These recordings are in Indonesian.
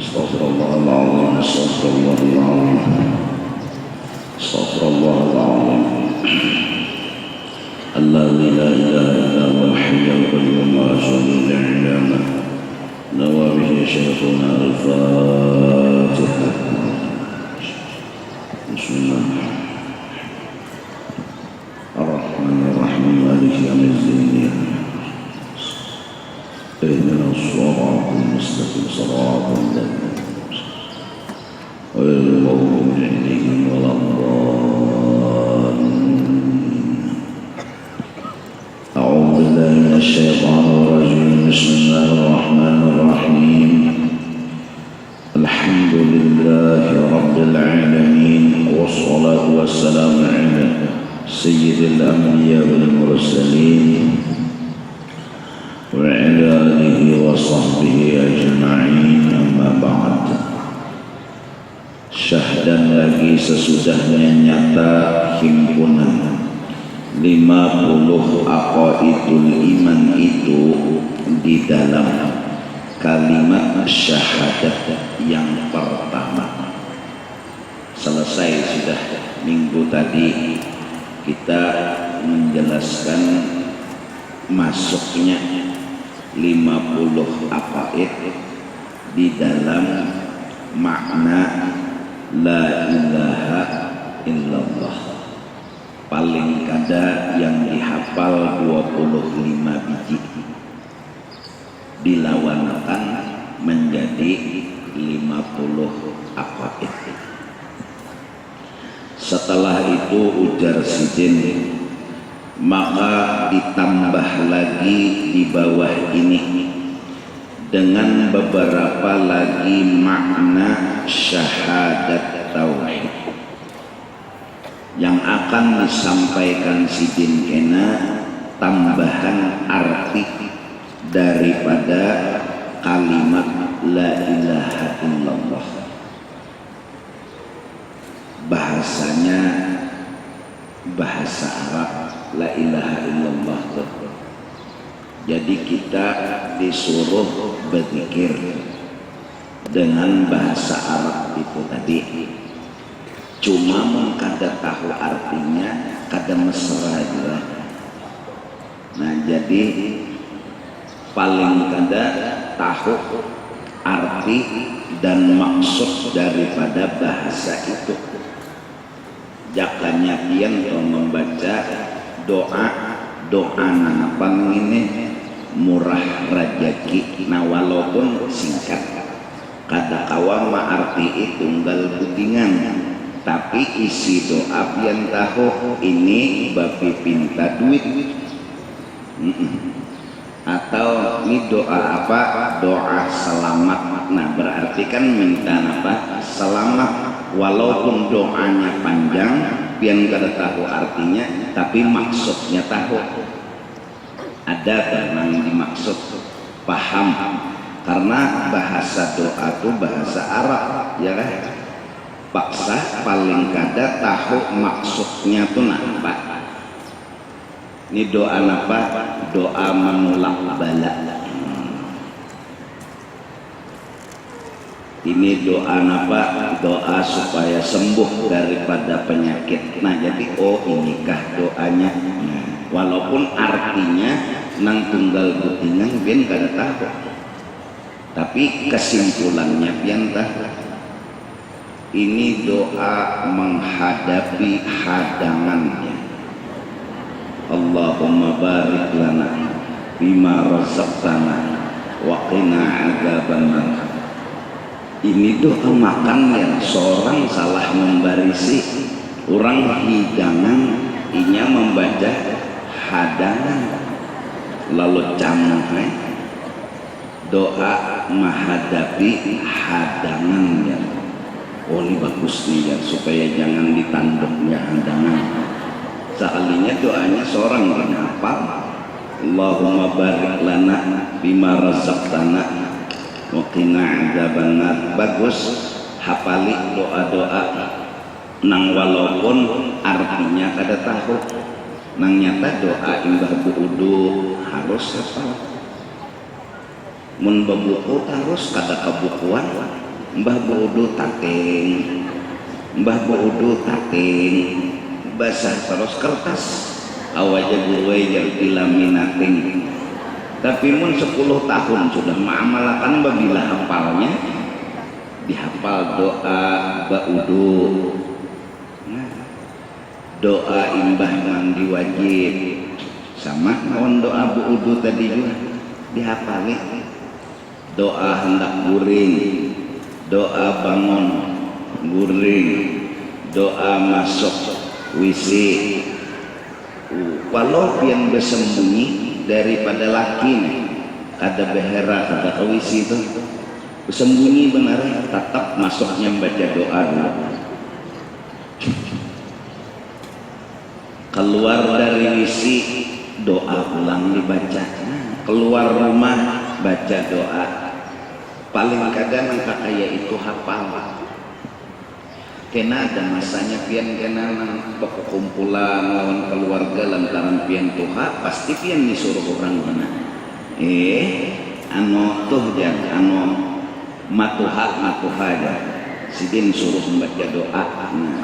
Astaghfirullahaladzim, astaghfirullahaladzim, astaghfirullahaladzim. Alladzi la ilaha illa huwal hayyul qayyum la syarika lahu. Nawawi syekhuna al-Fatihah. Bismillah. Ar-Rahmanir-Rahim, Maliki yaumiddin. اهدنا الصراط المستقيم صراط الذين غير المغضوب عليهم ولا الضالين. أعوذ بالله من الشيطان الرجيم. بسم الله الرحمن الرحيم. الحمد لله رب العالمين والصلاة والسلام على سيد الأنبياء والمرسلين وعلى آله وصحبه أجمعين. أما بعد. Syahdan lagi sesudahnya nyata himpunan 50 aqaidul iman itu di dalam kalimat syahadat yang pertama selesai sudah. Minggu tadi kita menjelaskan masuknya 50 aqaid di dalam makna la ilaha illallah. Paling kada yang dihafal 25 biji dilawankan menjadi 50 aqaid. Setelah itu ujar Sidin, maka ditambah lagi di bawah ini dengan beberapa lagi makna syahadat tauhid yang akan disampaikan Sidin kena tambahan arti daripada kalimat la ilaha illallah. Bahasanya bahasa Arab la ilaha illallah. Jadi kita disuruh berzikir dengan bahasa Arab itu tadi. Cuma kada tahu artinya, kada mesra juga. Nah, jadi paling kada tahu arti dan maksud daripada bahasa itu. Jakanya pian membaca doa nanapan ini murah rajaki. Nah, walaupun singkat kada kawama arti itu tunggal putingan, tapi isi doa pian tahu ini babi pinta duit atau ini doa apa, doa selamat. Nah, berarti kan minta apa, selamat. Walaupun doanya panjang pian kada tahu artinya, tapi maksudnya tahu. Ada yang dimaksud, paham, karena bahasa doa itu bahasa Arab, ya kan? Paksa paling kada tahu maksudnya tuh apa. Ini doa apa? Doa menolak bala. Ini doa apa? Doa supaya sembuh daripada penyakit. Nah, jadi inikah doanya. Walaupun artinya nang tunggal butingan pian kada tahu, tapi kesimpulannya pian tahu. Ini doa menghadapi hadangannya. Allahumma barik lana bima razaqtana wa qina adzabannar. Ini doa makan yang seorang salah membarisi orang hidangan, inya membaca hadangan lalu camai doa menghadapi hadangan ya. Oh, ini bagus nih ya, supaya jangan ditanduknya hadangan. Sekalinya doanya seorang kenapa Allahumma barik lana bima razaqtana wa qina adzabannar. Bagus hafali doa-doa nang walaupun artinya kada tahu, nang nyata doa imbah buudu harus hafal. Mun bebuku harus kada kebukuan Mbah Buudu tating, Mbah Buudu tating, basah terus kertas, awaja gue jadi laminating. Tapi mun 10 tahun sudah mengamalkan babila hafalnya, dihafal doa Buudu, doa imbah mandi wajib, sama kawan doa Buudu tadi juga dihafali. Doa hendak guring, doa bangun guring, doa masuk WC. Walau yang bersembunyi daripada laki nih, kada behera kada ke WC itu bersembunyi benar, tetap masuknya membaca doa dulu. Keluar dari WC doa ulang dibaca, keluar rumah baca doa. Paling kadang angka kaya itu hafal. Kena ada masanya pian kena kumpulan lawan keluarga lantaran pian tuha, pasti pian disuruh orang mana. Anu tuh jangan anu matuha aja. Sidin suruh membaca doa.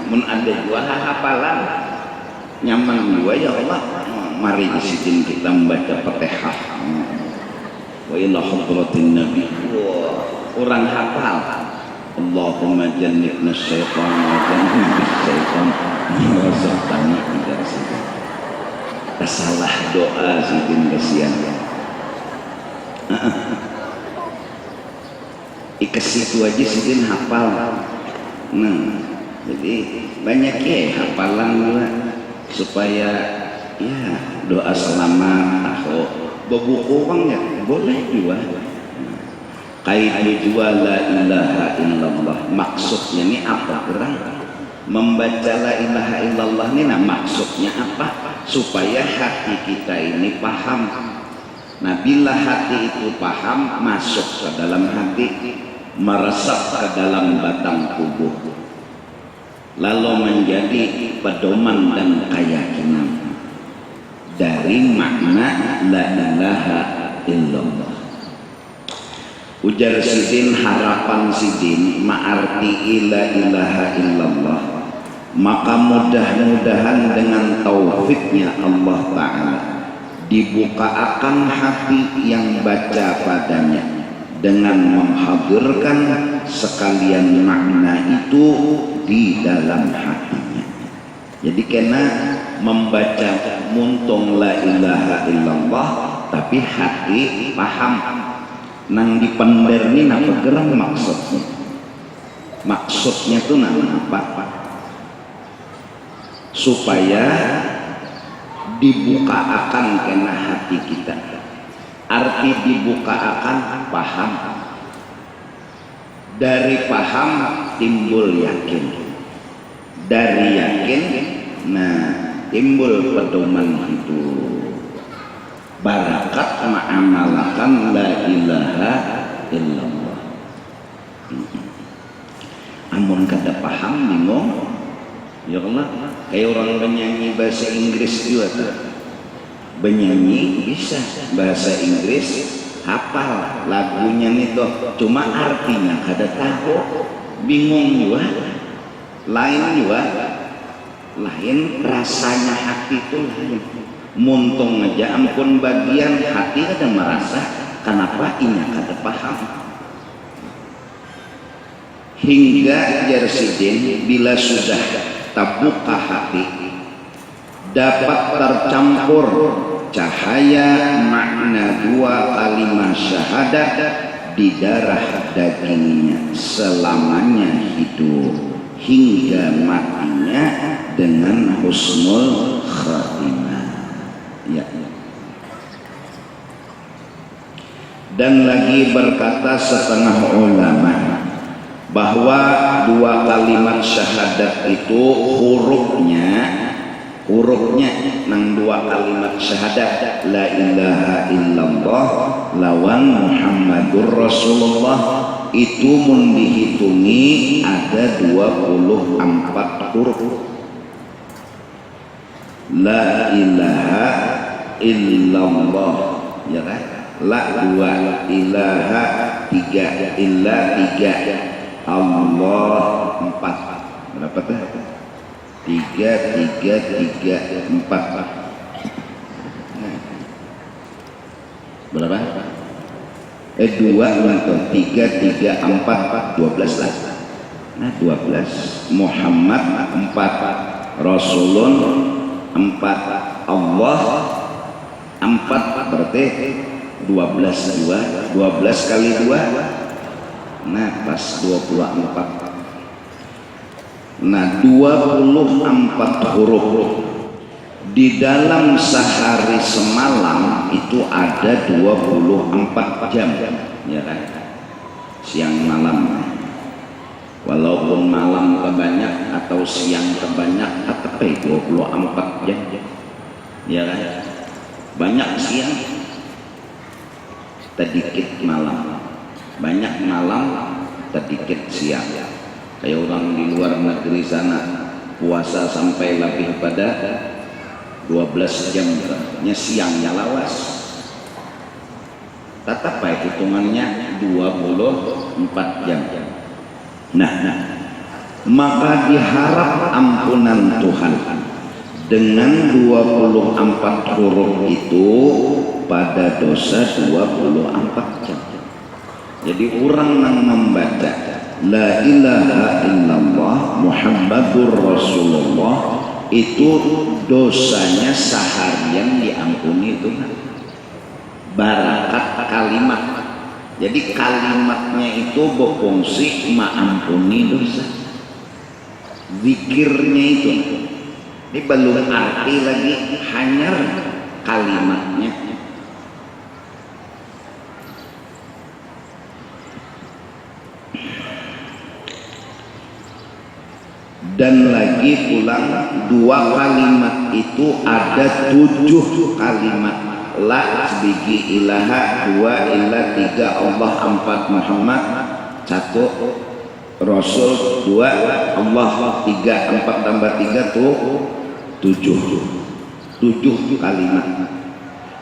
Mun ada dua hafalan nyaman dua ya Allah. Mari sidin kita membaca Fatihah. Wa ila hadratin Nabi. Orang hafal. Allahumma jannibna syaitan wa jannibna syaitan wa razaqtana ila sidin. Salah doa sidin kasihan. Ikesitu aja sidin hafal. Nah, jadi banyak ya hafalan juga supaya ya doa selamat atau bebuku uang ya boleh juga. Kaitu juga la ilaha illallah, maksudnya ini apa gerang? Membaca la ilaha illallah ini nah maksudnya apa? Supaya hati kita ini paham. Nah bila hati itu paham, masuk ke dalam hati, meresap ke dalam batang tubuh, lalu menjadi pedoman dan keyakinan dari makna la ilaha illallah. Ujar sidin harapan sidin ma'arti la ilaha illallah, maka mudah-mudahan dengan taufiknya Allah Ta'ala dibuka akan hati yang baca padanya dengan menghadirkan sekalian makna itu di dalam hatinya. Jadi kena membaca muntung la ilaha illallah tapi hati paham nang dipender ini apa gerang maksudnya tuh apa supaya dibuka akan kena hati kita. Arti dibuka akan paham, dari paham timbul yakin, dari yakin nah timbul pedoman hidup. Barakat ma'amalakan la ilaha illallah. Amun kada paham bingung ya Allah, kayak orang penyanyi bahasa Inggris juga tuh. Penyanyi bisa bahasa Inggris, hafal lagunya nih tuh, cuma artinya kada tahu, bingung juga, lain juga, lain rasanya hati itu lain. Muntung aja ampun bagian hati kada merasa, kenapa inya kada paham. Hingga jarsidin bila sudah terbuka hati, dapat tercampur cahaya makna dua kalimat syahadat di darah dagingnya selamanya hidup hingga matinya dengan husnul khatimah. Ya. Dan lagi berkata setengah ulama bahwa dua kalimat syahadat itu hurufnya nang dua kalimat syahadat la ilaha illallah lawan Muhammadur Rasulullah itu mun dihitungi ada 24 huruf. La ilaha illallah ya kan, la dua, ilaha tiga, illa tiga, Allah 4. Berapa tuh? 3, 3, 3, 4. Berapa? 2 atau 3, 3, 4, 12 lah. Nah 12. Muhammad 4, Rasulun 4, Allah 4, berarti 12 kali 2. Nah pas 24. Nah 24 huruf di dalam sehari semalam itu ada 24 jam, ya kan? Siang malam, walaupun malam kebanyak atau siang kebanyak, tapi 24 jam, ya kan? Banyak siang, sedikit malam, banyak malam, sedikit siang. Kayak orang di luar negeri sana puasa sampai lebih pada 12 jam, siangnya lawas. Tetap baik hitungannya 24 jam. Nah, maka diharap ampunan Tuhan dengan 24 huruf itu pada dosa 24 jam. Jadi orang yang membaca La ilaha illallah Muhammadur Rasulullah itu dosanya seharian diampuni Tuhan. Barakat kalimat. Jadi kalimatnya itu berfungsi mengampuni dosa. Zikirnya itu. Ini belum arti lagi, hanya kalimatnya. Dan lagi pulang 2 kalimat itu ada 7 kalimat. La bigi ilaha, 2 ilah, 3 Allah, 4 Muhammad, 1 Rasul, 2 Allah, 3 4 tambah 3 tuh 7 kalimat.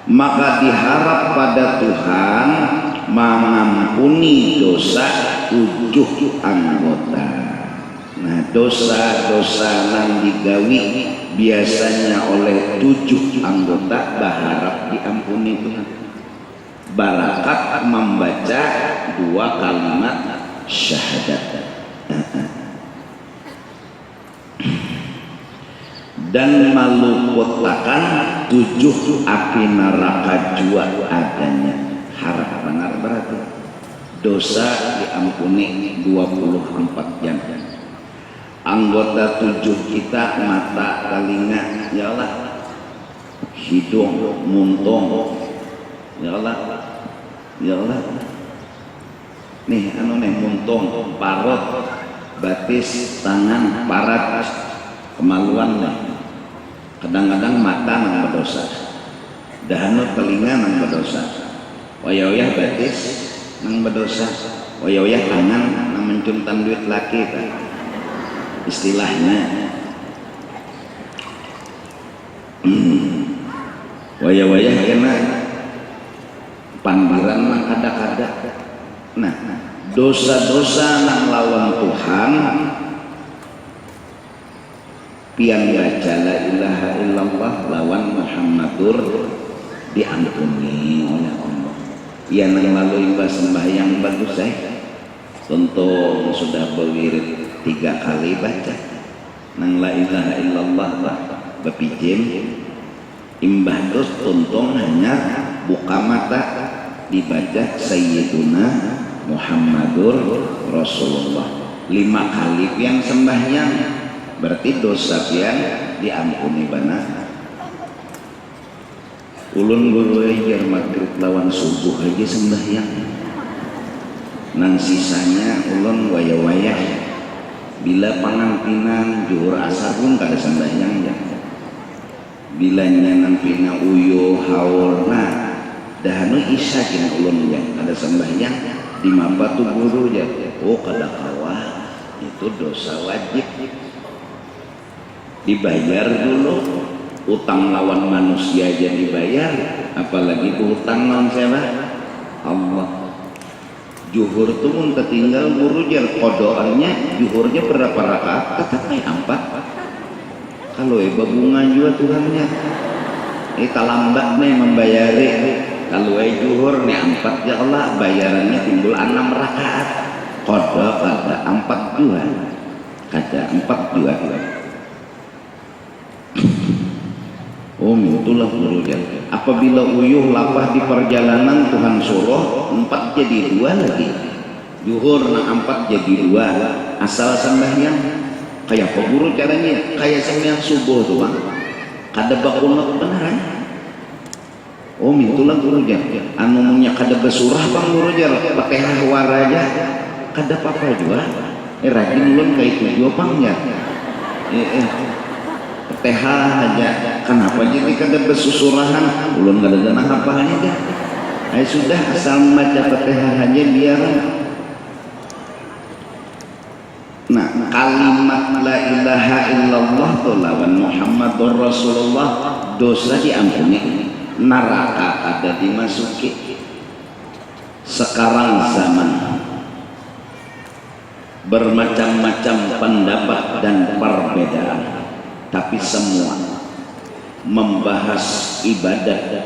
Maka diharap pada Tuhan mengampuni dosa 7 anggota. Nah dosa-dosa yang digawi biasanya oleh 7 anggota berharap diampuni Tuhan. Barakat membaca 2 kalimat syahadat. Dan meluputakan 7 api neraka jua adanya. Harap benar berarti dosa diampuni 24 jam. Anggota 7 kita mata, telinga, ya Allah, hidung, muntung, ya Allah, ya Allah. Nih muntung, parut, batis, tangan, parat, kemaluan nih. Kadang-kadang mata nang berdosa, dahanu telinga nang berdosa, wayah batis nang berdosa, wayah tangan nang mencuntan duit laki kan. Istilahnya wayah-wayah kena panggilan nang kada-kada. Nah dosa-dosa nang lawan Tuhan pian baca la ilaha illallah lawan Muhammadur diampuni oleh Allah. Ia nang lalu imbas sembahyang bagus contoh sudah berwirid 3 kali baca nang la ilaha illallah lah bepijem imbah terus tuntung hanya buka mata dibaca Sayyiduna Muhammadur Rasulullah 5 kali yang sembahyang berarti dosa yang diampuni bana. Ulun guru ajar maghrib lawan subuh aja sembahyang nang sisanya ulun wayah-wayah bila pangampinan juhur asar pun kada sembahyang ya. Bila nyanang pina uyo haul nah dahanu isya kina ulun ya kada sembahyang di mapa tu guru ya. Oh kada kawah itu dosa wajib dibayar dulu. Utang lawan manusia aja dibayar, apalagi utang lawan siapa? Allah. Juhur tuh pun tertinggal guru jar kodoannya juhurnya berapa rakaat kata 4. Kalau bunga juga Tuhannya lambat nih membayari. Kalau juhur nih 4 ya Allah bayarannya timbul 6 rakaat kodo ada 4 juga ada 4 juga. Itulah gurunya. Apabila uyuh lapah di perjalanan Tuhan suruh 4 jadi 2 lagi. Zuhur 4 jadi 2. Asal sembahyang kayak apa guru caranya? Kayak sembahyang subuh tuh bang. Kada bakunut beneran. Itulah gurunya. Anu munya kada besurah bang gurunya. Pakai hawar aja. Kada apa-apa juga. Rajin ulun kayak itu juga bang ya. TH aja. Kenapa jadi kada bersusurahan? Ulun kada denah apanya dah. Sudah asal membaca Fatihah aja biar. Nah, kalimat la ilaha illallah tu lawan Muhammadur Rasulullah dosa diampuni, neraka kada dimasuki. Sekarang zaman bermacam-macam pendapat dan perbedaan, tapi semua membahas ibadah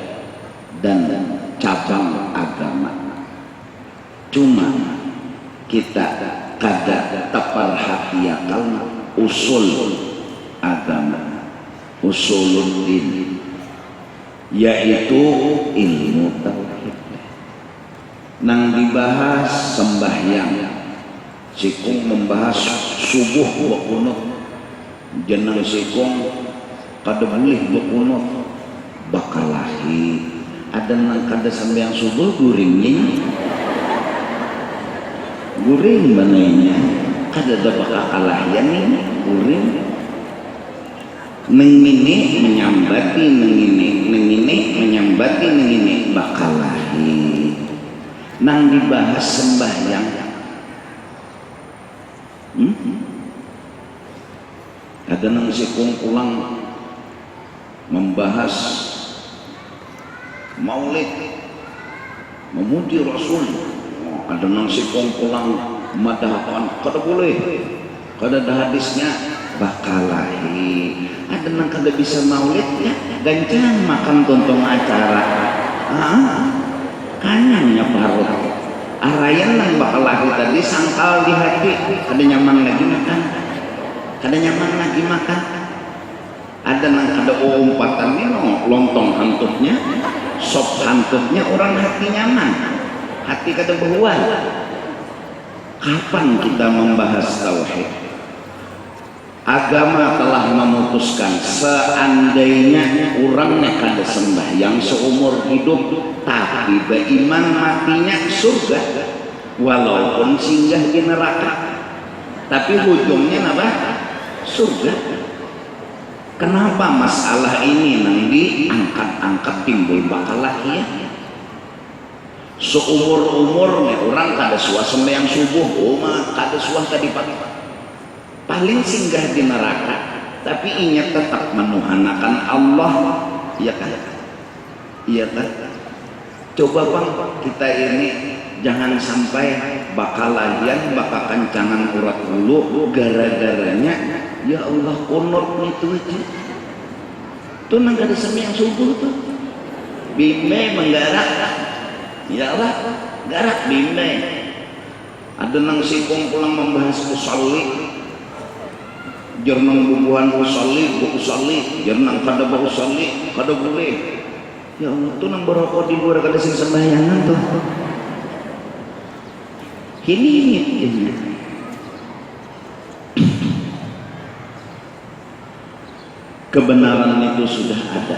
dan cabang agama. Cuma kita kada teperhatiakan usul agama, usuluddin, yaitu ilmu tauhid. Nang dibahas sembahyang, sikung membahas subuh wa kunut, jenang sikung kada boleh berkunut bakalahi. Ada nang kada sampai yang subuh guringnya guring mananya kada ada bakalahian ini guring neng ini menyambati neng ini menyambati neng ini bakalahi. Nang dibahas sembahyang ada nang sikung pulang membahas maulid, memuji Rasul. Ada nang sikung pulang madhapan kada boleh, kada ada hadisnya bakalahi. Ada nang kada bisa maulidnya gancang makan tontong acara kanyangnya parut arayan nang bakalahi tadi sangkal di hati kada nyaman lagi makan, kada nyaman lagi makan. Ada nang kada umpatan ini lontong hantutnya, sop hantutnya orang hati nyaman, hati kada berhuan. Kapan kita membahas tauhid? Agama telah memutuskan seandainya orangnya kada sembahyang seumur hidup, tapi beriman matinya surga, walaupun singgah di neraka, tapi ujungnya apa? Surga. Kenapa masalah ini nang diangkat-angkat timbul bakalahi? Seumur-umurnya orang kada suah sembahyang subuh, kada suah tadi pagi. Paling singgah di neraka, tapi ingat tetap menuhanakan Allah, iya kan? Iya kan? Coba bang, kita ini jangan sampai bakalahian, bakal kencangan urat bulu, gara-garanya ya Allah kunut itu aja. Tuh nang kada sembahyang subuh tuh. Bimbe menggarak. Ya Allah, garak bimbe. Ada nang sikung pulang membahas usolli. Jernang bubuhan usolli, jernang kada usolli, kada boleh. Ya Allah, tuh nang berokok di luar kada sing sembahyangan tuh. Ini. Kebenaran itu sudah ada.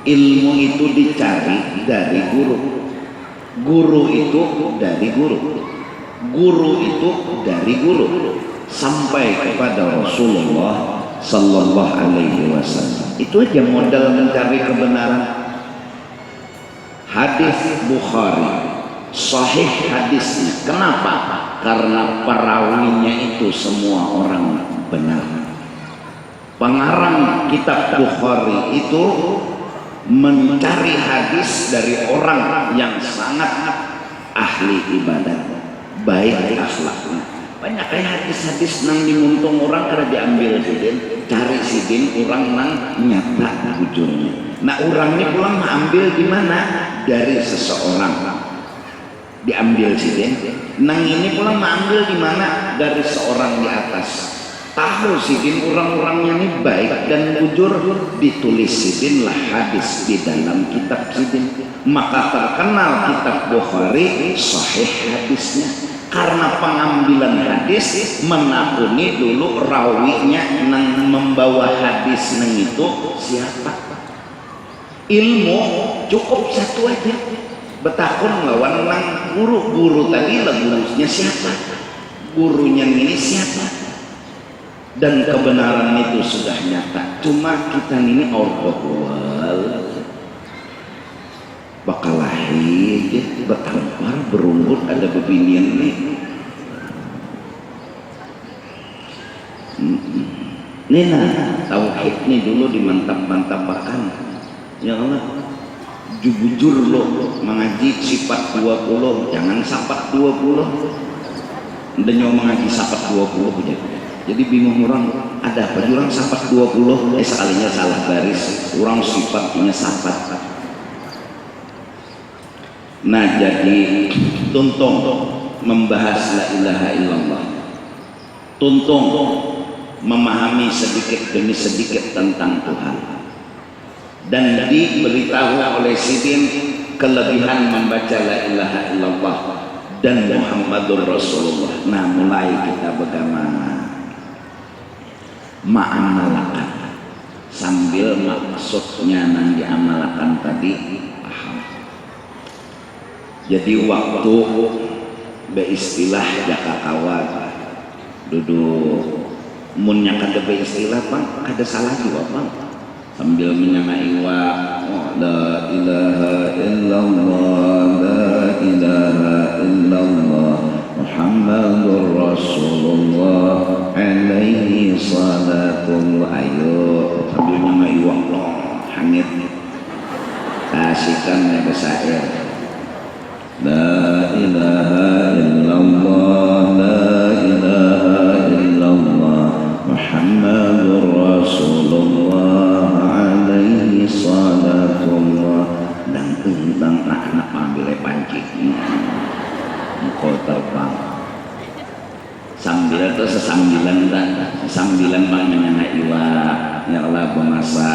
Ilmu itu dicari dari guru. Guru itu dari guru. Guru itu dari guru. Sampai kepada Rasulullah Sallallahu Alaihi Wasallam. Itu aja modal mencari kebenaran. Hadis Bukhari, sahih hadisnya. Kenapa? Karena perawinya itu semua orang benar. Pengarang kitab Bukhari itu mencari hadis dari orang yang sangat ahli ibadat, baik akhlaknya. Banyak kayak hadis-hadis nang dimuntung orang kada diambil sidin, cari sidin orang nang nyata bujurnya. Nah orang ini pulang ambil di mana? Dari seseorang diambil sidin. Nang ini pulang ambil di mana? Dari seorang di atas. Tahu sidin orang-orangnya ini baik dan bujur, ditulis sidin lah hadis di dalam kitab sidin. Maka terkenal kitab Bukhari sahih hadisnya. Karena pengambilan hadis menakuni dulu rawinya nang membawa hadis nang itu siapa. Ilmu cukup satu aja. Betakun lawan nang guru tadi lah gurunya siapa, gurunya ini siapa. Dan kebenaran itu sudah nyata. Cuma kita ini orwal bakal lahir bertampar berumbut ada bebinian nih. Nina tauhid nih dulu dimantap-mantapakan. Ya Allah, jujur lo mengaji sifat 20, jangan sifat 20. Ndenyo mengaji sifat 20 aja. Jadi bingung orang, ada apa orang sifat 20, sekalinya salah baris, orang sifatnya sifat. Nah jadi tuntung membahas la ilaha illallah, tuntung memahami sedikit demi sedikit tentang Tuhan, dan diberitahu oleh sidin kelebihan membaca la ilaha illallah dan Muhammadur Rasulullah. Nah mulai kita bagaimana ma'amalakan sambil maksudnya yang diamalkan tadi paham. Jadi waktu beristilah jaka kawan duduk munnya kada beristilah bang ada salah juga bang sambil menyamai wa la ilaha illallah la ilaha illallah Muhammadur Rasulullah alaihi salatul ayo sambil menyamai wa hangit kasihkan ya besair la ilaha illallah la ilaha illallah Muhammadur Rasulullah alaihi salatullah. Dan undang anak ambil panci engkau terbang sambil itu sesambilan sesambilan bang menyana iwa ya Allah bangsa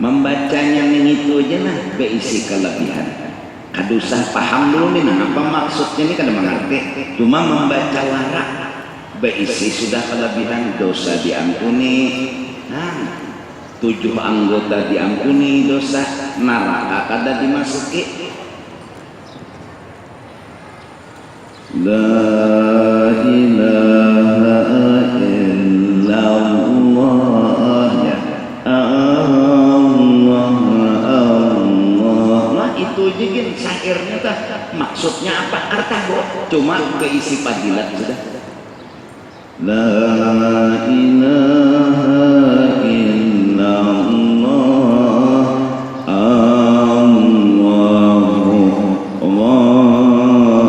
membacanya itu aja nah beisi kelebihan. Kadusah paham dulu nih nah apa maksudnya ini kada mengerti, cuma membaca warak beisi sudah kelebihan dosa diampuni. Nah 7 anggota diampuni dosa, neraka kada dimasuki. La ilaha illallah ya Allah Allah. Nah itu jigin syairnya tah maksudnya apa arta cuma keisi fadilat sudah. La ilaha illallah Allahu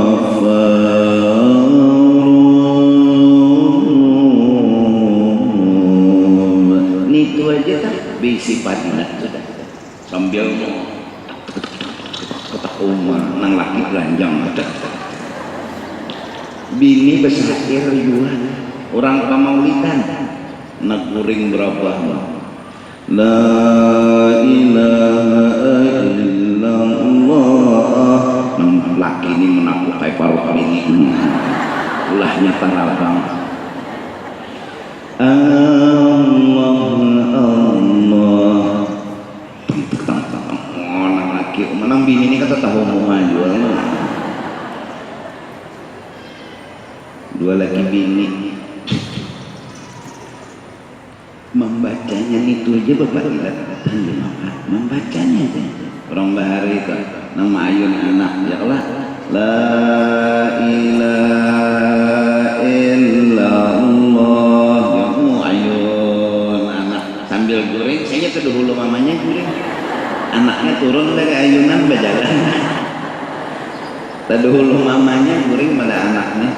ghaffarun. Itu aja kan bisi fadilat sudah. Sambil kotak umar nang laki belanjang bini besair yuan orang pamaulitan naguring berapa la ilaha illallah nang laki ini menakukai paruh ini ulahnya tarabang Allah Allah nang laki menang bini ini kata tahu mau maju dua lagi bini membacanya itu aja bapak tidak membacanya aja orang bahari itu nama ayun anak ya Allah la ilaha illallah ya ayun anak sambil guring saya ke dulu mamanya guring anaknya turun dari ayunan berjalan tadi hulu mamanya guring pada anaknya.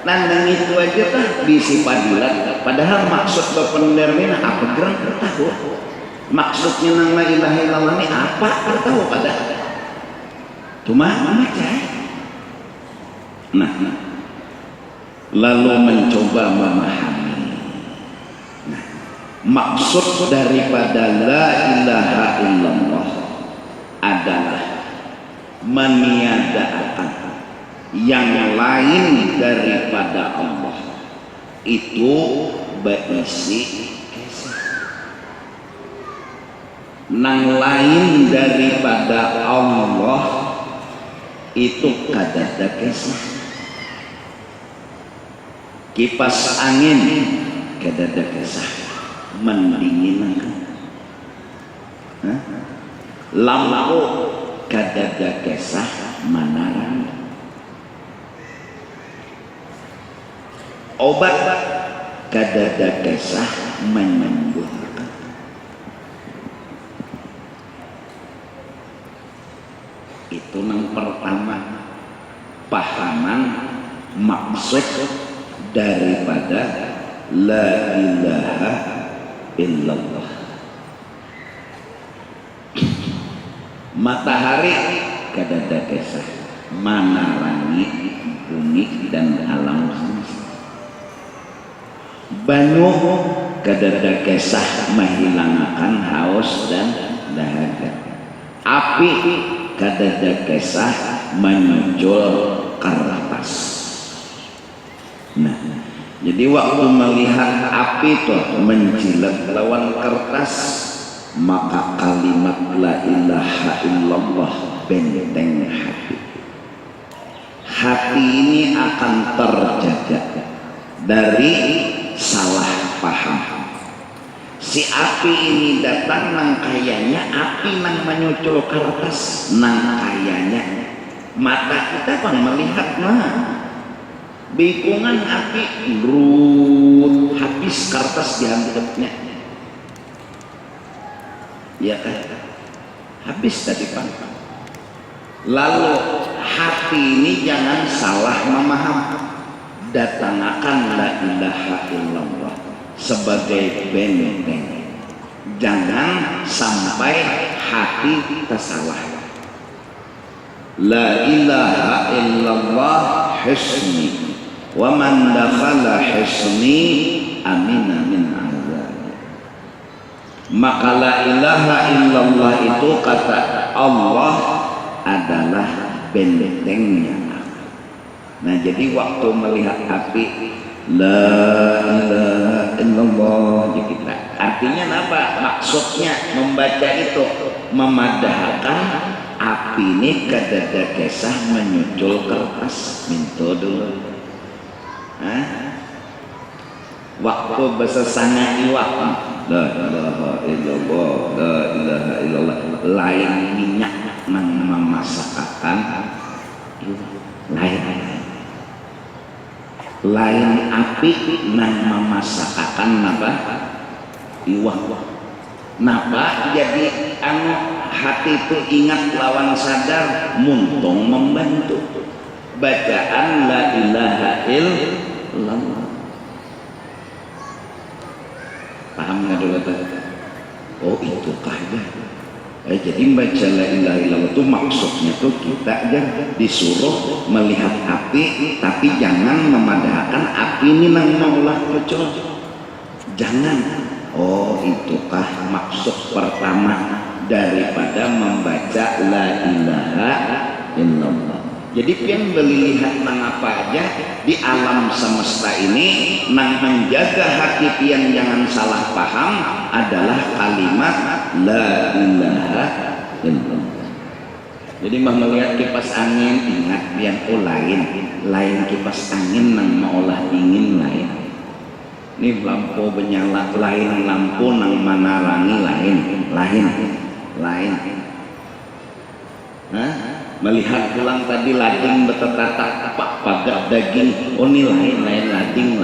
Nandang itu aja tah bisi padilat. Padahal maksud bependermina apa gerang tahu. Maksudnya nang la ilaha illallah ini apa tahu padahal. Cuma membaca. Nah, lalu mencoba memahami. Nah, maksud daripada la ilaha illallah adalah meniadakan yang lain daripada Allah itu berisi nang lain daripada Allah itu kadada kesah. Kipas angin kadada kesah mendinginkan, lampu kadada kesah menarangi, obat kadada kesah menyembuhkan. Itu yang pertama, pahaman maksud daripada la ilaha illallah. Matahari kadada kesah menarangi bumi dan alam semesta. Banyu kadada kesah menghilangkan haus dan dahaga. Api kadada kesah menyucul kertas. Nah, jadi waktu melihat api itu menjilat lawan kertas, maka kalimat la ilaha illallah benteng hati. Hati ini akan terjaga dari salah paham. Si api ini datang nang kayanya api nang menyucul kertas nang kayanya mata kita bang melihat bikungan api rut habis kertas diambilnya ya kan habis tadi bang. Lalu hati ini jangan salah memaham, datangkan la ilaha illallah sebagai benteng. Jangan sampai hati tersalah. La ilaha illallah hisni wa man dakhala hisni amina min azab. Maka la ilaha illallah itu kata Allah adalah bentengnya. Nah, jadi waktu melihat api la ilaha illallah kita. Artinya apa? Maksudnya membaca itu memadahkan api ini kadada kesah menyucul kertas minto dulu. Waktu besesana iwak la ilaha illallah la ilaha illallah lain minyak nang memasakkan lain api nang memasakkan apa iwak napa jadi hati itu ingat lawan sadar muntung membantu bacaan la ilaha illallah. Paham nggak dulu tadi? Oh itu kaya. Jadi baca la ilaha illallah itu maksudnya tuh kita aja disuruh melihat api tapi jangan memadahkan api ini nang maulah kecil. Jangan. Oh itukah maksud pertama daripada membaca la ilaha illallah. Jadi pian beli lihat nang apa aja di alam semesta ini nang menjaga hati pian jangan salah paham adalah kalimat la ilaha illallah. Jadi mah melihat kipas angin ingat pian lain kipas angin nang maulah dingin lain. Ini lampu menyala lain lampu nang menarangi lain. Melihat pulang tadi lading betetatak pak pagar daging oh ini lain lading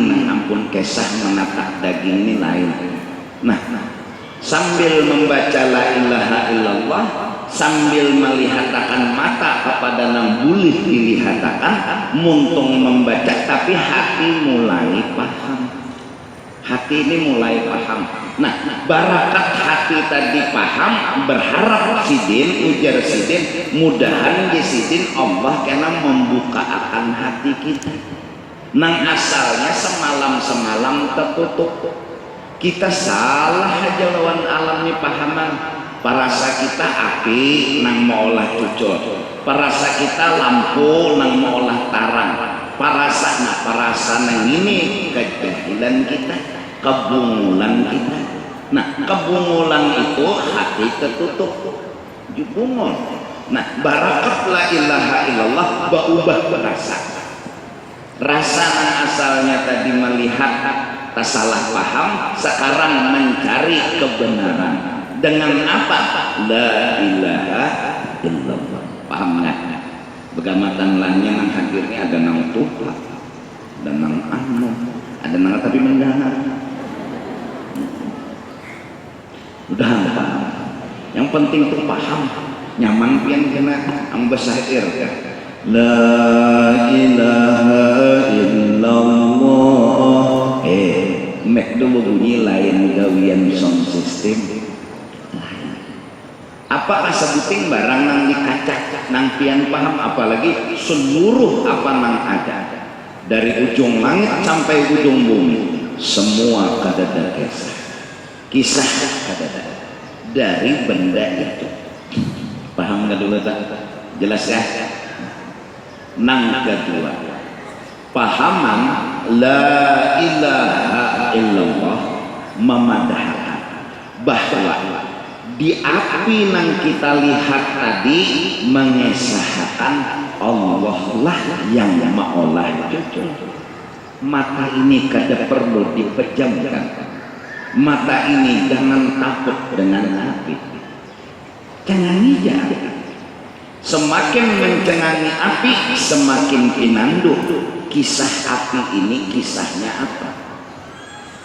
nang ampun kesah menatak daging ini lain. Nah sambil membaca la ilaha illallah sambil melihatakan mata kepada nang boleh dilihatakan muntung membaca, tapi hati mulai paham. Hati ini mulai paham. Nah, barakat hati tadi paham, berharap sidin, ujar sidin, mudahan di sidin Allah kena membuka akan hati kita. Nang asalnya semalam tertutup. Kita salah aja lawan alam ini pahaman. Parasa kita api nang mau olah cucur, parasa kita lampu nang mau olah tarang, parasa nang ini kejahilan kita, kebungulan kita. Nah, kebungulan itu hati tertutup, jubungul. Nah, barakat la ilaha illallah berubah rasa. Rasa nang asalnya tadi melihat tak salah paham, sekarang mencari kebenaran. Dengan apa? La ilaha illallah. Paham nggak? Begamatan lahnya nang hadirnya ada nang tuha, ada nang anu, ada nang tapi mendengar. Udah paham. Yang penting tuh paham. Nyaman pian kena ambasair. La ilaha illallah. Mek dulu bunyi lain gawian sound system. Apa sebuting barang nang dikacak nang pian paham, apalagi seluruh apa nang ada dari ujung langit sampai ujung bumi semua kadada kisah kadada dari benda itu. Paham nggak dulu tak? Jelas ya? Nang kedua pahaman la ilaha illallah memadahkan bahwa di api nang kita lihat tadi mengesahkan Allah lah yang maolah cucul. Mata ini kada perlu dipejamkan. Mata ini jangan takut dengan api. Cengangi jangan. Semakin mencengangi api, semakin pinanduk. Kisah api ini kisahnya apa?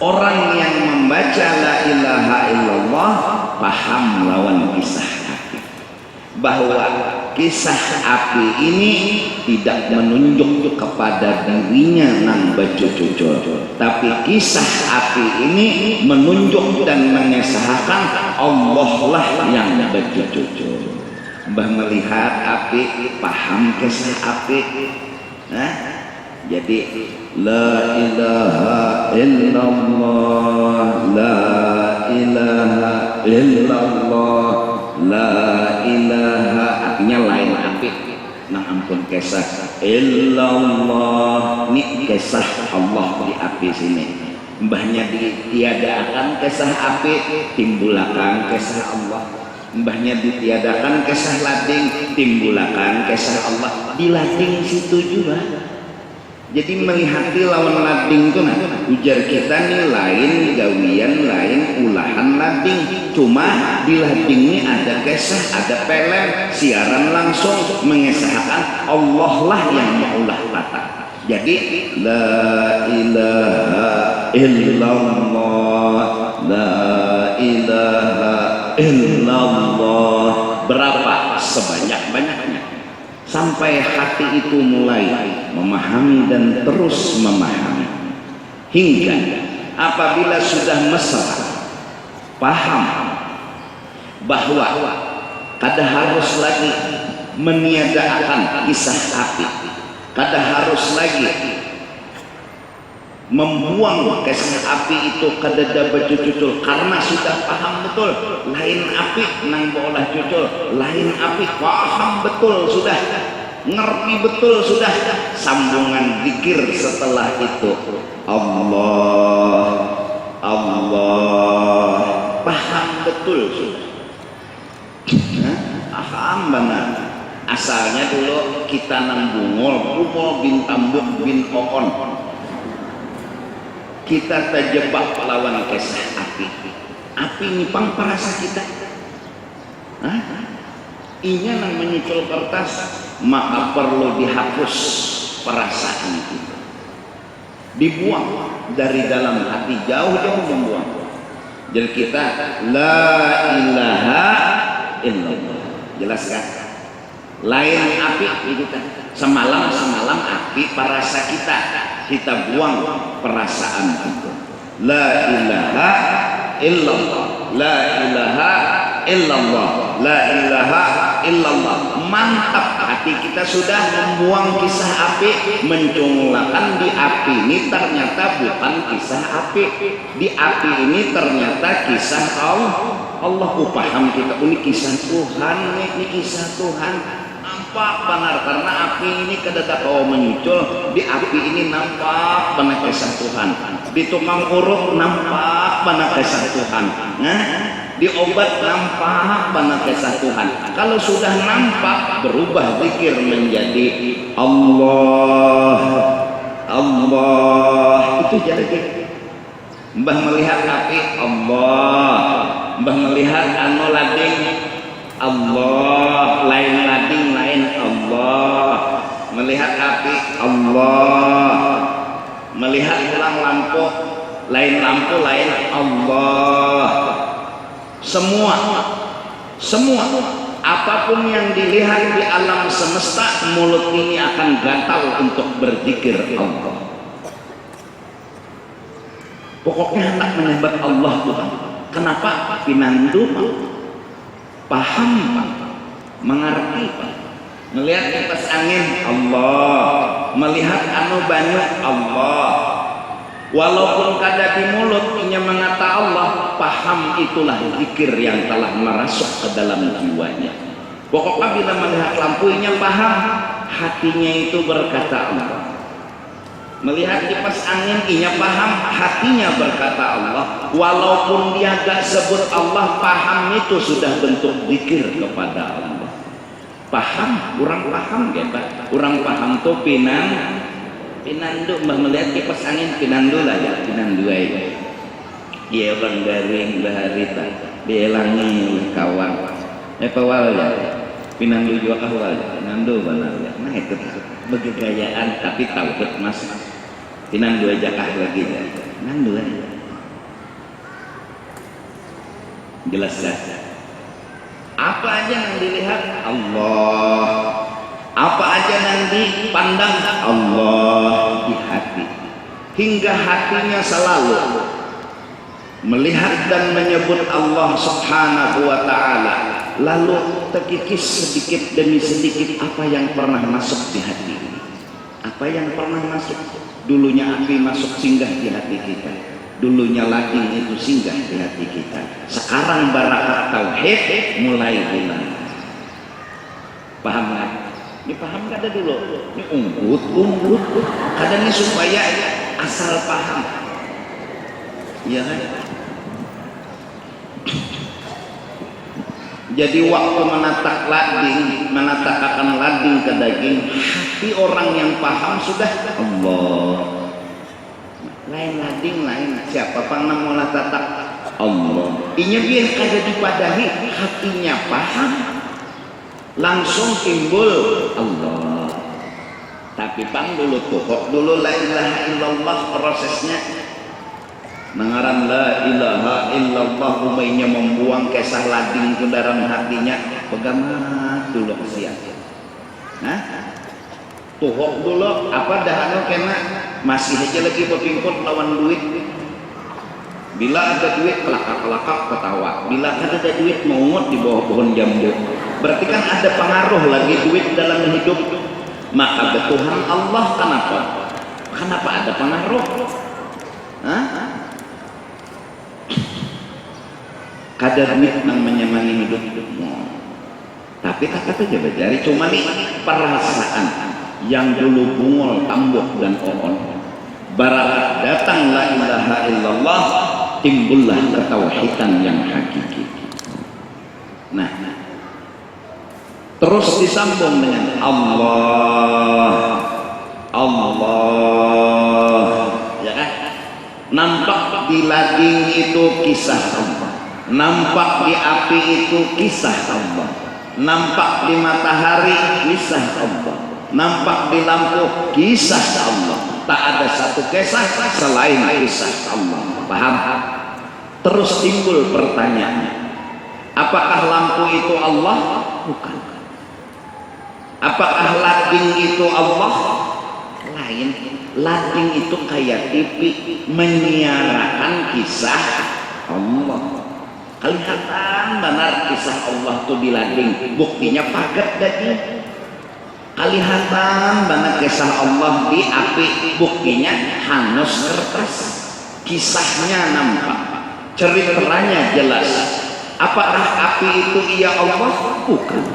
Orang yang membaca la ilaha illallah paham lawan kisah api, bahwa kisah api ini tidak menunjuk kepada dirinya nang becucucur, tapi kisah api ini menunjuk dan mengesahkan Allah lah yang becucucur. Mbah melihat api paham kisah api. Jadi la ilaha illallah, la ilaha illallah, la ilaha, artinya lain api. Nah ampun kisah illallah, ini kisah Allah di api sini. Mbahnya ditiadakan kisah api, timbulakan kisah Allah. Mbahnya ditiadakan kisah lading, timbulakan kisah Allah. Di lading situ juga. Jadi melihati lawan lading itu, nah ujar kita nih lain gawian, lain ulahan lading. Cuma di lading ini ada kisah, ada pelet, siaran langsung mengesahkan Allah lah yang maulah tata. Jadi la ilaha illallah, la ilaha illallah. Berapa? Sebanyak-banyaknya. Sampai hati itu mulai memahami dan terus memahami, hingga apabila sudah mesra paham bahwa kada harus lagi meniadakan kisah api, kada harus lagi membuang kisah api itu kadada becucucul, karena sudah paham betul lain api nang bolah cucul, lain api paham betul sudah, ngerti betul sudah. Sambungan zikir setelah itu Allah Allah, paham betul sudah. Paham benar. Asalnya dulu kita nang bungul bin Tambuk bin Oon, kita terjebak lawan kisah api. Api nyipang perasa kita. Inya nang menyucul kertas, maka perlu dihapus perasaan kita. Dibuang dari dalam hati, jauh-jauh membuang. Jadi kita la ilaha illallah, Jelas kan? Lain api kita. Semalam api parasa kita buang perasaan itu. La ilaha illallah, la ilaha illallah, la ilaha illallah. Mantap, hati kita sudah membuang kisah api, mencunglakan di api ini ternyata bukan kisah api, di api ini ternyata kisah Allah. Paham kita, ini kisah Tuhan, ini kisah Tuhan. Nampak benar, karena api ini kedadak kau muncul, di api ini nampak benar kisah Tuhan, di tukang urut nampak benar kisah Tuhan, nah di obat nampak benar kisah Tuhan. Kalau sudah nampak, berubah zikir menjadi Allah, Allah. Itu jadi Mbah melihat api Allah, Mbah melihat anu lading Allah, lain lading lain Allah, melihat api Allah, melihat ulang lampu lain Allah. Semua apapun yang dilihat di alam semesta, mulut ini akan gatal untuk berzikir Allah. Pokoknya hendak menyembah Allah Tuhan. Kenapa? Pinandu paham, mengerti, melihat kipas angin Allah, melihat anu banyu Allah. Walaupun kada di mulut inya mengata Allah, paham itulah zikir yang telah merasuk ke dalam jiwanya. Pokoknya bila melihat lampu inya paham, hatinya itu berkata Allah. Melihat kipas angin inya paham, hatinya berkata Allah. Walaupun dia gak sebut Allah, paham itu sudah bentuk zikir kepada Allah. Paham, orang paham ya Pak. Orang paham tuh pinandu, melihat kipas angin pinandu lah ya, pinandu aja. Dia orang garing baharita, dielangi kawan. Pawal ya, pinandu juga kawal, pinandu benar ya. Nah itu begegayaan tapi tauhid mas. Pinandu aja kah lagi ya, pinandu aja. Jelas ya. Apa aja yang dilihat Allah, apa aja yang dipandang Allah di hati, hingga hatinya selalu melihat dan menyebut Allah Subhanahu wa ta'ala. Lalu terkikis sedikit demi sedikit apa yang pernah masuk di hati ini, apa yang pernah masuk. Dulunya api masuk singgah di hati kita, dulunya lading itu singgah di hati kita. Sekarang barakat tauhid mulai hilang. Paham nggak? Ini paham kada dulu? Ini unggut. Kadang supaya asal paham. Iya kan? Jadi waktu menatakan lading ke daging, hati orang yang paham sudah Allah. Lain lading lain siapa pernah mula tatak Allah. Inya biar kada dipadahi, hatinya paham, langsung timbul Allah. Tapi pang dulu pokok dulu la ilaha illallah prosesnya. Mengaran la ilaha illallah, umainya membuang kisah lading ke dalam hatinya. Pegamat dulu kesian. Nah, tuhok dulu apa dahanu kena masih aja lagi berpingkut lawan duit. Bila ada duit kelakak ketawa, bila ada duit mengungut di bawah pohon jambu. Berarti kan ada pengaruh lagi duit dalam hidup. Maka Tuhan Allah kenapa ada pengaruh? Hah? Kadar duit yang menyemani hidupmu. Tapi kata aja bejari cuma nih perasaan yang dulu bungol, tambok dan oon. Barakat datang la ilaha illallah, timbullah ketauhidan yang hakiki. Nah, terus disambung dengan Allah, ya kan? Nampak di lading itu kisah Allah. Nampak di api itu kisah Allah, nampak di matahari kisah Allah, nampak di lampu kisah Allah. Tak ada satu kisah selain kisah Allah. Paham? Terus timbul pertanyaan, apakah lampu itu Allah? Bukan. Apakah lading itu Allah? Lain. Lading itu kayak TV menyiarakan kisah Allah. Kelihatan benar kisah Allah tuh di lading, buktinya paget daging. Kelihatan benar kisah Allah di api, buktinya hangus kertas. Kisahnya nampak, ceritanya jelas. Apakah api itu ia Allah? Bukan.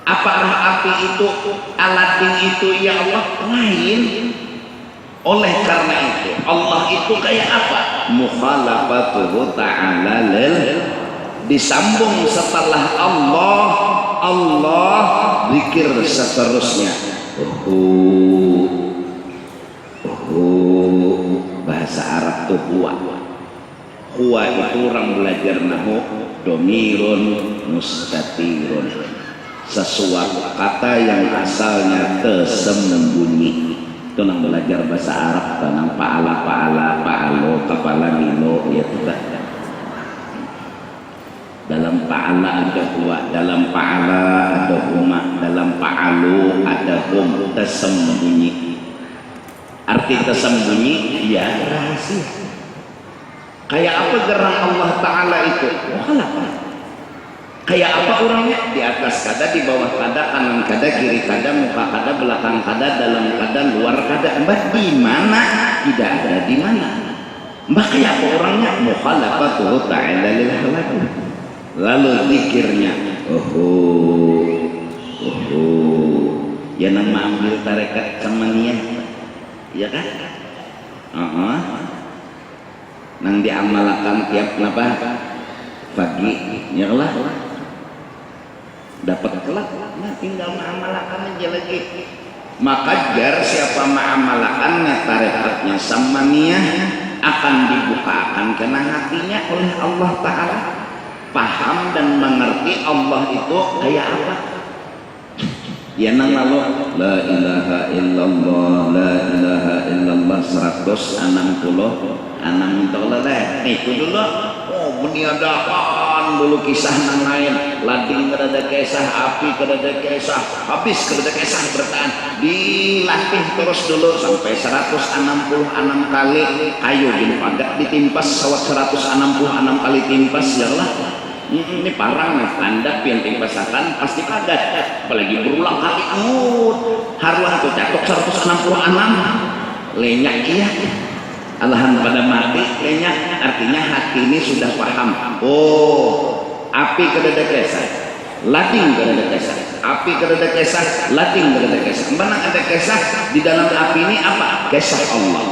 Apakah api itu Aladin itu ia Allah? Lain. Oleh karena itu Allah itu kayak apa? Mukhalafatuhu ta'ala lil, disambung setelah Allah zikir seterusnya. Bahasa Arab tuh huwa itu orang belajar nahu domirun mustatirun, sesuatu kata yang asalnya tersembunyi. Itu nang belajar bahasa Arab tanang paala paalo kepala nilo ya tidak. Dalam paala ada huwa, dalam paala ada huma, dalam paalu ada hum. Tersembunyi. Arti tersembunyi ya rahasia. Kayak apa gerak Allah Ta'ala itu? Kayak apa orangnya? Di atas kada, di bawah kada, kanan kada, kiri kada, muka kada, belakang kada, dalam kada, luar kada. Mbah di mana? Tidak ada di mana. Mbah kayak apa orangnya? Mukhalafatuhu ta'ala lil halaqi. Lalu zikirnya, ya nama ambil tarekat sama niat, ya kan? Nang diamalkan tiap napa pagi, ya lah. Dapat kelak, nah tinggal mengamalkan aja lagi. Maka jar siapa mengamalkannya tarekatnya sama niat akan dibukakan kena hatinya oleh Allah Ta'ala. Paham dan mengerti Allah itu kayak apa. Ya nang lalu la ilaha illallah, la ilaha illallah 160 anam toleh itu dulu. Oh meniadakan dulu kisah nang lain, lading kerada kisah, api kerada kisah, habis kerada kisah bertahan, dilatih terus dulu sampai 166 kali. Ayo gini pagat ditimpas sawat 166 kali timpas ya lah. Ini parang nih tanda pian timpasakan pasti pagat, apalagi berulang kali haruan tuh catok 166 lenyak iya. Alahan pada mati lenyak, artinya hati ini sudah paham. Oh, api kedada kesah, lading kedada kesah, api kedada kesah, lading kedada kesah. Mana ada kesah di dalam api ini apa? Kesah Allah.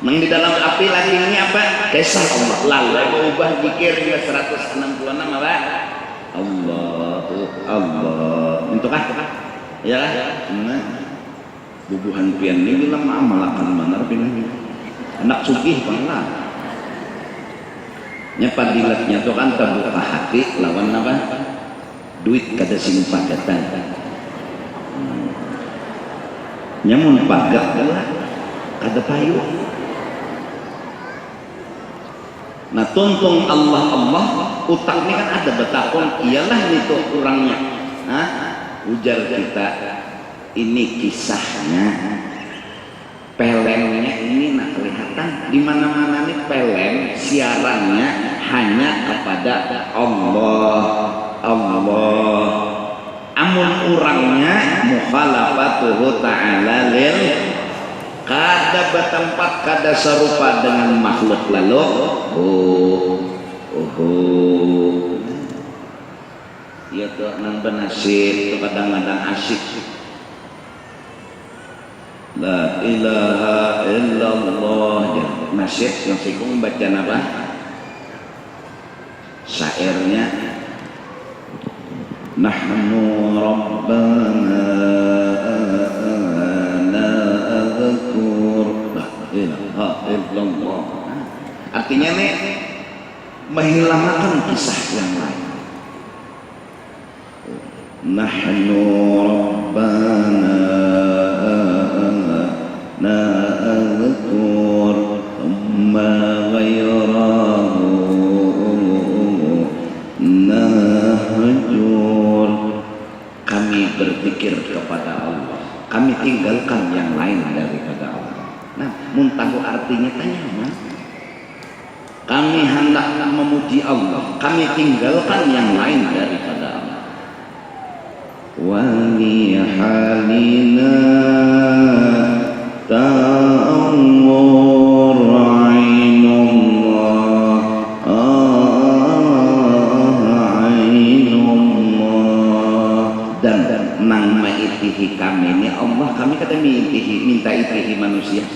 Nang di dalam api ladingnya apa? Kesah Allah. Lalu ubah zikirnya 166 apa? Allah. Untuk ya, nah, bubuhan pian ini bilang amalakan benar pian. Anak sugih pernah nyapadilatnya tuh kan terbuka hati lawan apa? Duit kada sing pagatan. Nyamun pagat lah kada payu. Nah tuntung Allah utak ini kan ada betakon, iyalah itu orangnya. Ujar kita ini kisahnya. Pelemnya ini nak kelihatan di mana-mana nih pelem siarannya hanya kepada Allah. Amun urangnya mukhalafatuhu ta'ala lil, kada bertempat kada serupa dengan makhluk lalu. Ya tuh nang benasir tuh kadang-kadang asyik. La ilaha illallah. Nasyid yang sikung baca apa? Syairnya nahnu rabbana la adhkur la ilaha illallah. Artinya nih menghilangkan kisah yang lain. Nahnu rabbana نذكر ثم غيره نهجر muntahu artinya tanya mah. Kami hendak memuji Allah, kami tinggalkan yang lain daripada Allah. Wa li halina ta'awwur ainullah dan nang maitihi kami ini Allah, kami kada minta itihi manusia,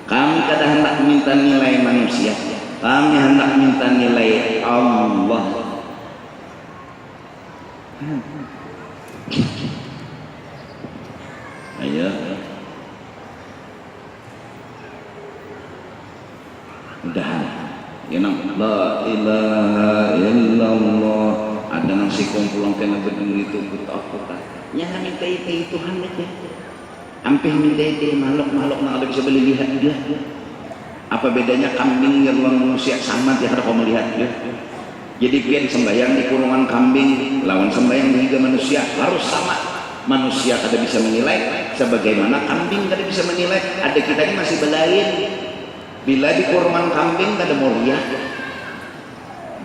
kami kada hendak minta nilai manusia, kami hendak minta nilai Allah. Ayo udah ya nang la ilaha illallah. Ada nang si kumpulan kena berdiri itu kota-kota yang minta itu Tuhan aja, hampir minta itu makhluk nang ada bisa beli lihat dia. Apa bedanya kambing yang manusia sama dia ada kau melihat dia. Jadi pian sembahyang di kurungan kambing lawan sembahyang di manusia harus sama. Manusia kada bisa menilai sebagaimana kambing kada bisa menilai. Ada kita ini masih belain. Bila di kurungan kambing kada mulia,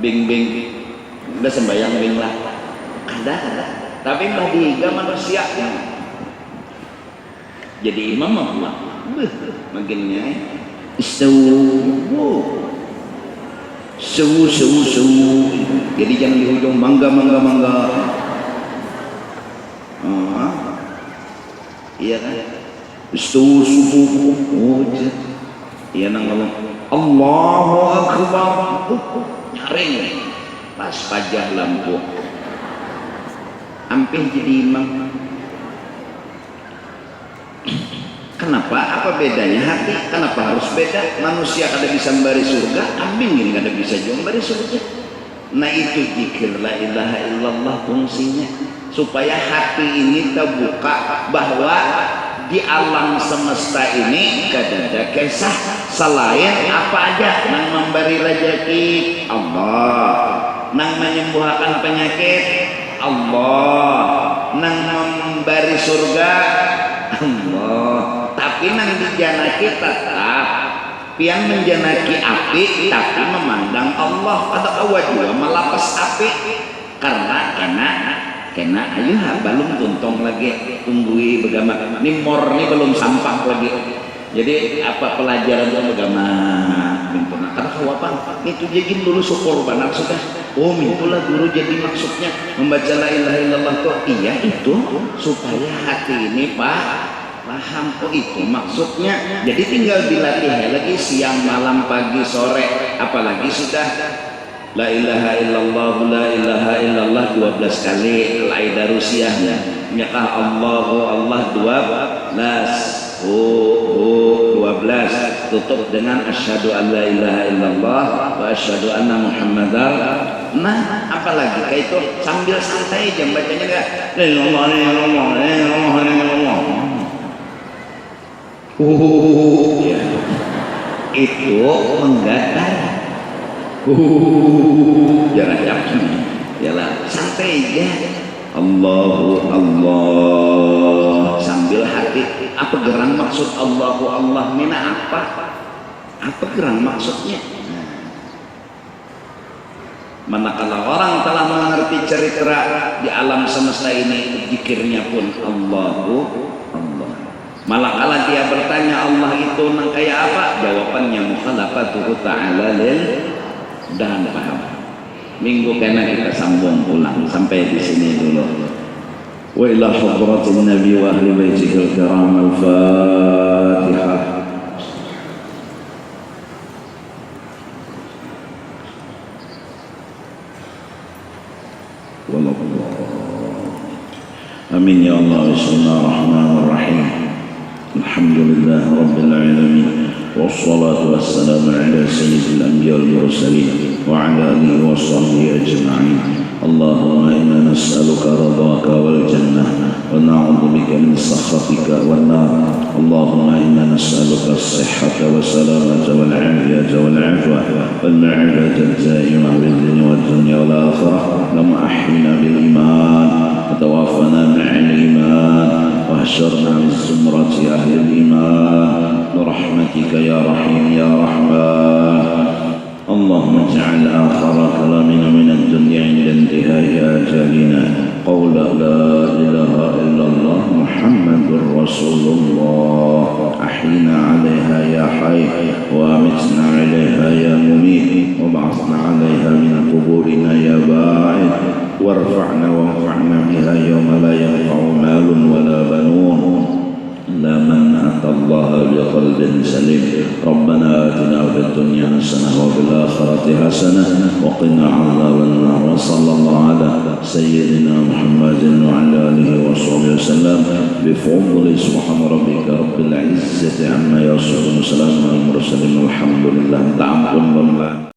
bing udah sembahyang bing lah, kada. Tapi mbah dihiga manusia jadi imam apa? Makinnya sewu. Jadi jangan di ujung mangga. Iya kan? Subuh. Iya nang ngomong Allahu Akbar. Nyaring pas pajah lampu. Hampir jadi imam. Kenapa? Apa bedanya hati? Kenapa harus beda? Manusia kada bisa memberi surga, kambing ini kada bisa juga memberi surga. Nah itu zikir la ilaha illallah fungsinya supaya hati ini terbuka bahwa di alam semesta ini kada ada kisah selain apa aja nang memberi rezeki Allah, nang menyembuhkan penyakit Allah, nang memberi surga Allah. Tapi nang dijanaki tetap pian menjanaki api tapi memandang Allah atau awal juga melapas api karena kena ayo belum tuntong lagi tunggui begama nimor ini belum sampah lagi. Jadi apa pelajaran itu begama minta karena kawapan itu jadi dulu syukur banar sudah. Oh itulah guru jadi maksudnya membaca la ilaha illallah tuh iya itu supaya hati ini paham oh itu maksudnya. Jadi tinggal dilatih lagi siang malam pagi sore apalagi sudah la ilaha illallah 12 kali laida rusiahnya nyakah Allah 12 12 tutup dengan asyhadu an la ilaha illallah wa asyhadu anna muhammadar. Nah apalagi kayak itu sambil santai aja bacanya enggak la ilaha illallah ya. Itu menggatar jangan yakin yalah santai aja Allah sambil hati apa gerang maksud Allah mina apa gerang maksudnya. Manakala orang telah mengerti cerita di alam semesta ini zikirnya pun Allah. Malakala dia bertanya Allah itu nang kayak apa? Jawabannya mukhalafatuhu ta'ala lil dan paham. Minggu kena kita sambung pulang sampai di sini dulu. Wa ila hadratin nabi wa ahli baitihi al-kiram al-Fatihah. Amin ya Allah. Bismillahirrahmanirrahim. Alhamdulillah Rabbil Alamin. Wassalatu wassalamu ala sayyidil anbiya wal mursalin wa ala alihi wa sahbihi ajma'in. Allahumma inna nas'aluka ridhaka wal jannah wa na'udzu bika min sakhatika wan nar. Allahumma inna nas'aluka as-sihhata wa salamata wal 'afiyata wal 'afwa wal ma'rifata ad-da'imah bil dunya wad dunya wal akhirah. Lam ahyina bil iman wa tawaffana ma'al iman واحشرنا من زمرة أهل الإيمان برحمتك يا رحيم يا رحمن. اللهم اجعل آخر كلامنا من الدنيا عند انتهاء آجالنا قول لا إله إلا الله محمد رسول الله. أحينا عليها يا حي وأمتنا عليها يا مميت وابعثنا عليها من قبورنا يا باعث وارفعنا وانفعنا بها يوم لا ينفع مال ولا بنون إلا من أتى الله بقلب سليم. ربنا آتنا في الدنيا حسنة وفي الآخرة حسنة وقنا عذاب النار. وصلى الله على سيدنا محمد وعلى آله وصحبه وسلم بفضل سبحان ربك رب العزة عما يصفون وسلام على المرسلين والحمد لله. تعبد